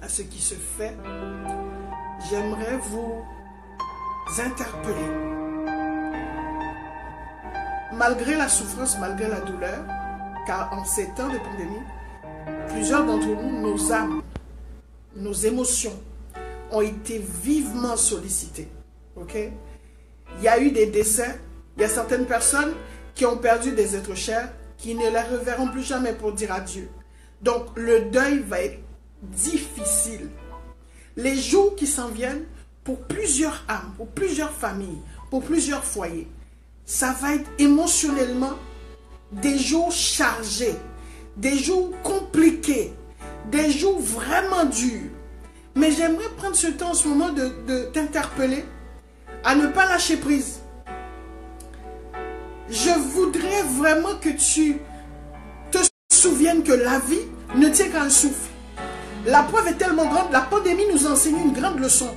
à ce qui se fait, j'aimerais vous interpeller. Malgré la souffrance, malgré la douleur, car en ces temps de pandémie, plusieurs d'entre nous, nos âmes, nos émotions ont été vivement sollicitées. Ok? Il y a eu des décès, il y a certaines personnes qui ont perdu des êtres chers, qui ne les reverront plus jamais pour dire adieu. Donc le deuil va être difficile. Les jours qui s'en viennent, pour plusieurs âmes, pour plusieurs familles, pour plusieurs foyers, ça va être émotionnellement des jours chargés, des jours compliqués, des jours vraiment durs. Mais j'aimerais prendre ce temps en ce moment de t'interpeller à ne pas lâcher prise. Je voudrais vraiment que tu te souviennes que la vie ne tient qu'à un souffle. La preuve est tellement grande, la pandémie nous a enseigné une grande leçon.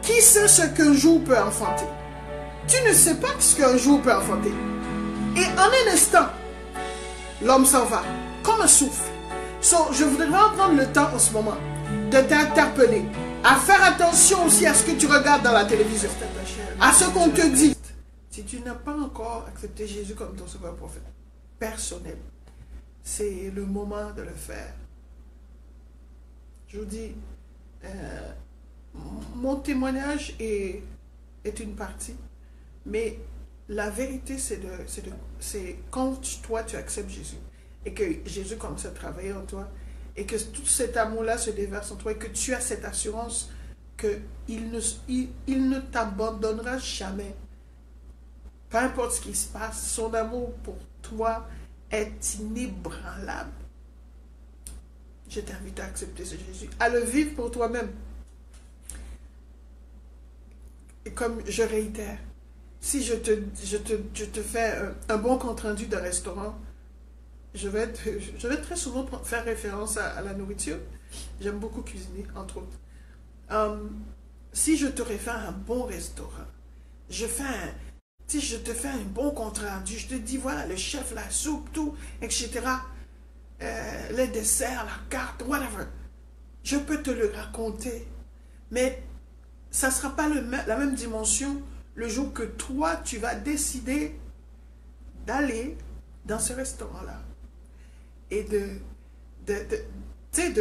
Qui sait ce qu'un jour peut enfanter? Tu ne sais pas ce qu'un jour peut enfanter. Et en un instant, l'homme s'en va, comme un souffle. Je voudrais vraiment prendre le temps en ce moment de t'interpeller, à faire attention aussi à ce que tu regardes dans la télévision, à ce qu'on te dit. Si tu n'as pas encore accepté Jésus comme ton sauveur prophète personnel, c'est le moment de le faire. Je vous dis, mon témoignage est une partie, mais la vérité, c'est quand toi tu acceptes Jésus et que Jésus commence à travailler en toi et que tout cet amour-là se déverse en toi et que tu as cette assurance qu'il ne t'abandonnera jamais. Peu importe ce qui se passe, son amour pour toi est inébranlable. Je t'invite à accepter ce Jésus, à le vivre pour toi-même. Et comme je réitère, si je te fais un bon compte-rendu de restaurant, je vais très souvent faire référence à la nourriture. J'aime beaucoup cuisiner, entre autres. Si je te réfère à un bon restaurant, si je te fais un bon compte-rendu, je te dis, voilà, le chef, la soupe, tout, etc., les desserts, la carte, whatever, je peux te le raconter, mais ça ne sera pas la même dimension le jour que toi, tu vas décider d'aller dans ce restaurant-là et de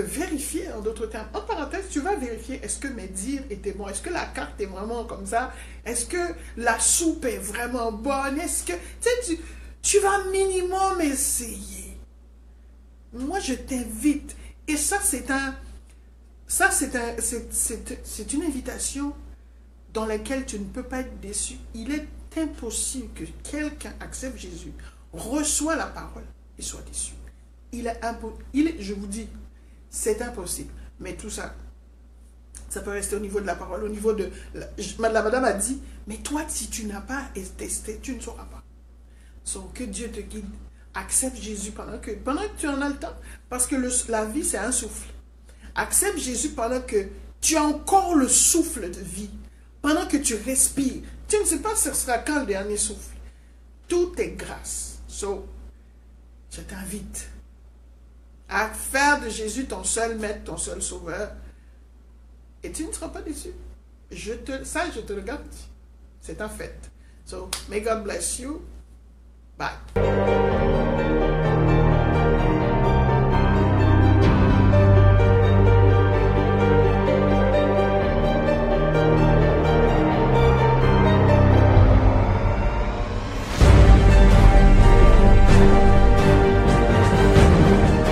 vérifier, en d'autres termes. En parenthèse, tu vas vérifier, est-ce que mes dires étaient bons? Est-ce que la carte est vraiment comme ça? Est-ce que la soupe est vraiment bonne? Est-ce que, tu vas minimum essayer. Moi, je t'invite. Et ça, c'est une invitation dans laquelle tu ne peux pas être déçu. Il est impossible que quelqu'un accepte Jésus, reçoit la parole et soit déçu. Je vous dis, c'est impossible. Mais tout ça, ça peut rester au niveau de la parole, au niveau de... La madame a dit, mais toi, si tu n'as pas testé, tu ne sauras pas. Donc, que Dieu te guide. Accepte Jésus pendant que tu en as le temps. Parce que la vie, c'est un souffle. Accepte Jésus pendant que tu as encore le souffle de vie. Pendant que tu respires. Tu ne sais pas ce sera quand le dernier souffle. Tout est grâce. Je t'invite à faire de Jésus ton seul maître, ton seul sauveur. Et tu ne seras pas déçu. Je te le garantis. C'est un fait. So, may God bless you. Bye.